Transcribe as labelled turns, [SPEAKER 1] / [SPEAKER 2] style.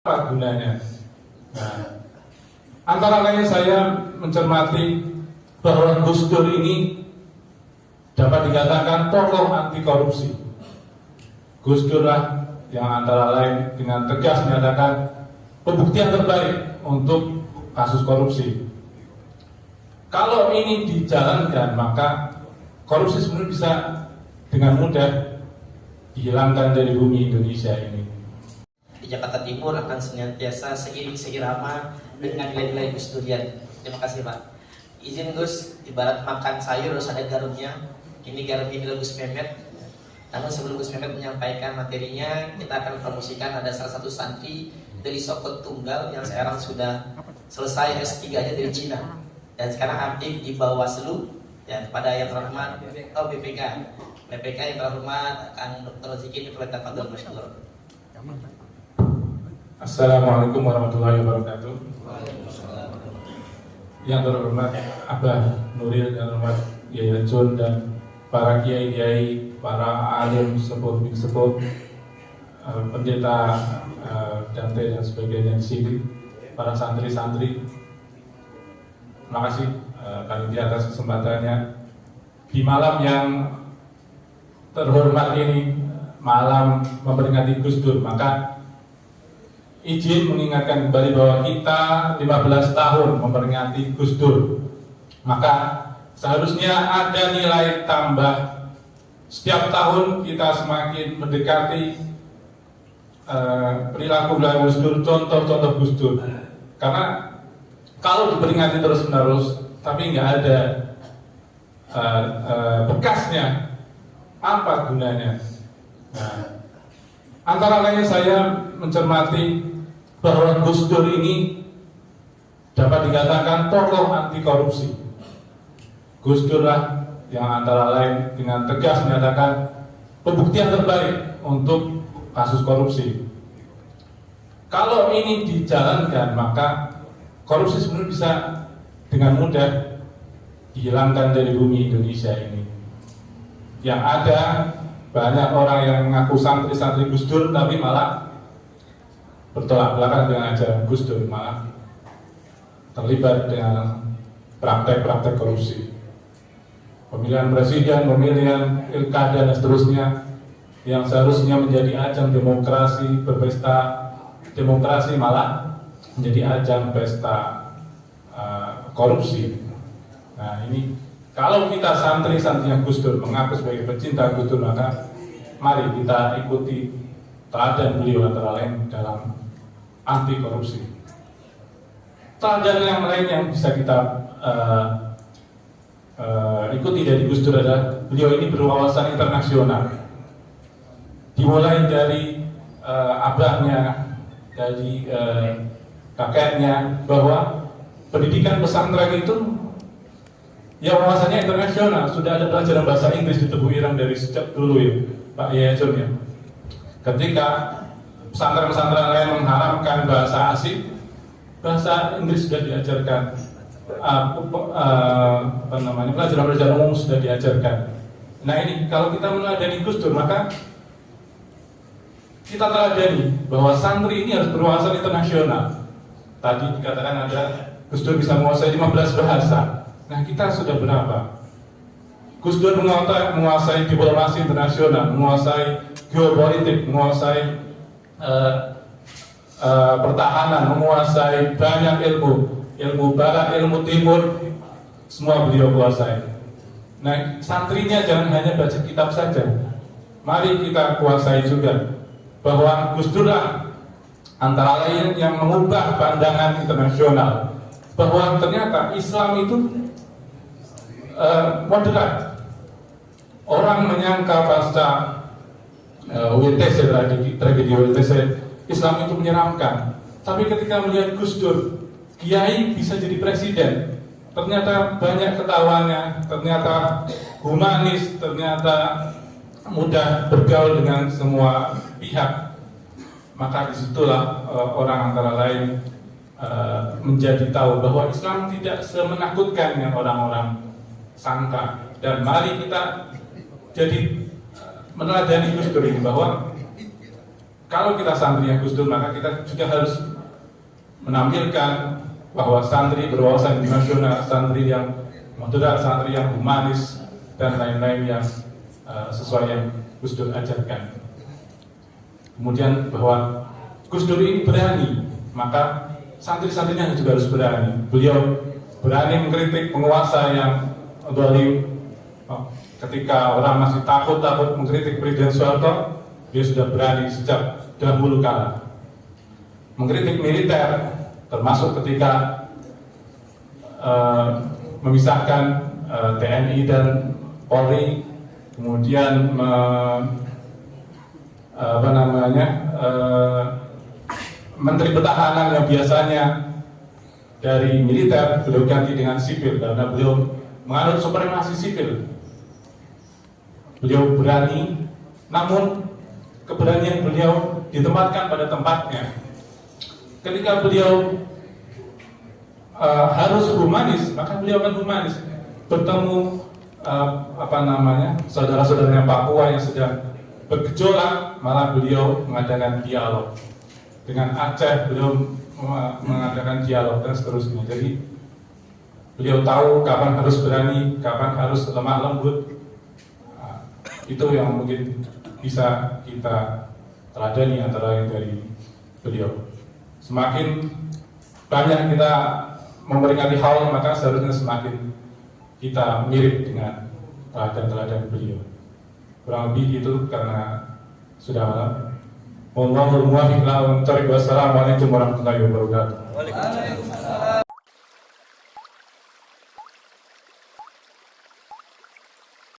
[SPEAKER 1] Apa gunanya? Nah, antara lain saya mencermati bahwa Gus Dur ini dapat dikatakan tokoh anti korupsi. Gus Dur lah yang antara lain dengan tegas menyatakan pembuktian terbaik untuk kasus korupsi. Kalau ini dijalankan, maka korupsi sebenarnya bisa dengan mudah dihilangkan dari bumi Indonesia ini.
[SPEAKER 2] Di Jakarta Timur akan senantiasa seiring seirama dengan nilai-nilai Gus Durian. Terima kasih Pak. Izin Gus, ibarat makan sayur harus ada garumnya. Ini garum ini Gus Mehmet. Namun sebelum Gus Mehmet menyampaikan materinya, kita akan promosikan ada salah satu santri dari Sokot Tunggal yang sekarang sudah selesai S3-nya dari Cina dan sekarang aktif di Bawaslu. Ya, kepada yang terhormat BPK yang terhormat Kang Dr. Ziki Nifleta Fadl Masykur.
[SPEAKER 1] Assalamualaikum warahmatullahi wabarakatuh. Yang terhormat Abah Nuril, yang terhormat Yaya Jun dan para kiai-kiai, para alim sepuh, pendeta Dante dan sebagainya di sini, para santri-santri. Terima kasih panitia atas kesempatannya di malam yang terhormat ini, malam memperingati Gus Dur. Maka izin mengingatkan kembali bahwa kita 15 tahun memperingati Gus Dur. Maka seharusnya ada nilai tambah. Setiap tahun kita semakin mendekati perilaku Gus Dur, contoh-contoh Gus Dur. Karena kalau diperingati terus-menerus, tapi nggak ada bekasnya, apa gunanya? Nah, antara lain saya mencermati bahwa Gus Dur ini dapat dikatakan tokoh anti korupsi. Gus Dur lah yang antara lain dengan tegas menyatakan pembuktian terbaik untuk kasus korupsi. Kalau ini dijalankan, maka korupsi sebenarnya bisa dengan mudah dihilangkan dari bumi Indonesia ini. Yang ada banyak orang yang mengaku santri-santri Gus Dur tapi malah bertolak belakang dengan ajaran Gus Dur, malah terlibat dengan praktek-praktek korupsi. Pemilihan presiden, pemilihan pilkada dan seterusnya yang seharusnya menjadi ajang demokrasi, berpesta demokrasi, malah menjadi ajang pesta korupsi. Nah ini, kalau kita santri-santrinya Gus Dur mengaku sebagai pecinta Gus Dur, maka mari kita ikuti teladan beliau antara lain dalam anti korupsi. Teladan yang lain yang bisa kita ikuti dari Gus Dur adalah beliau ini berwawasan internasional. Dimulai dari abahnya, dari kakeknya, bahwa pendidikan pesantren itu ya wawasannya internasional. Sudah ada pelajaran bahasa Inggris di Tebu Irang dari sejak dulu ya, Pak Yaya Jun ya. Ketika pesantren-pesantren lain mengharapkan bahasa asing, bahasa Inggris sudah diajarkan. Pelajaran-pelajaran umum sudah diajarkan. Nah ini kalau kita meneladani Gus Dur, maka kita teladani bahwa santri ini harus berwawasan internasional. Tadi dikatakan ada Gus Dur bisa menguasai 15 bahasa. Nah kita sudah berapa? Gus Dur menguasai diplomasi internasional, menguasai geopolitik, menguasai pertahanan, menguasai banyak ilmu barat, ilmu timur, semua beliau kuasai. Nah santrinya jangan hanya baca kitab saja, mari kita kuasai juga bahwa Gus Dur lah antara lain yang mengubah pandangan internasional bahwa ternyata Islam itu moderat. Orang menyangka pasca WTC, tragedi WTC, Islam itu menyeramkan. Tapi ketika melihat Gus Dur, kiai bisa jadi presiden, ternyata banyak ketawanya, ternyata humanis, ternyata mudah bergaul dengan semua pihak. Maka disitulah orang antara lain menjadi tahu bahwa Islam tidak semenakutkan yang orang-orang sangka. Dan mari kita jadi meneladani Gus Dur ini, bahwa kalau kita santri yang Gus Dur, maka kita juga harus menampilkan bahwa santri berwawasan nasional, santri yang moderat, santri yang humanis, dan lain-lain yang sesuai yang Gus Dur ajarkan. Kemudian bahwa Gus Dur ini berani, maka santri-santrinya juga harus berani. Beliau berani mengkritik penguasa yang zalim. Ketika orang masih takut mengkritik Presiden Soeharto, dia sudah berani sejak dahulu kala. Mengkritik militer, termasuk ketika memisahkan TNI dan Polri, kemudian Menteri Pertahanan yang biasanya dari militer beliau ganti dengan sipil karena beliau menganut supremasi sipil. Beliau berani, namun keberanian beliau ditempatkan pada tempatnya. Ketika beliau harus humanis, maka beliau akan humanis. Bertemu saudara-saudaranya Papua yang sedang bergejolak, malah beliau mengadakan dialog. Dengan Aceh beliau mengadakan dialog dan seterusnya. Jadi beliau tahu kapan harus berani, kapan harus lemah lembut. Itu yang mungkin bisa kita teladani antara lain dari beliau. Semakin banyak kita memperingati haul, maka seharusnya semakin kita mirip dengan teladan-teladan beliau. Kurang lebih itu karena sudah malam. Wallahul muwaffiq. Wassalamualaikum warahmatullahi wabarakatuh.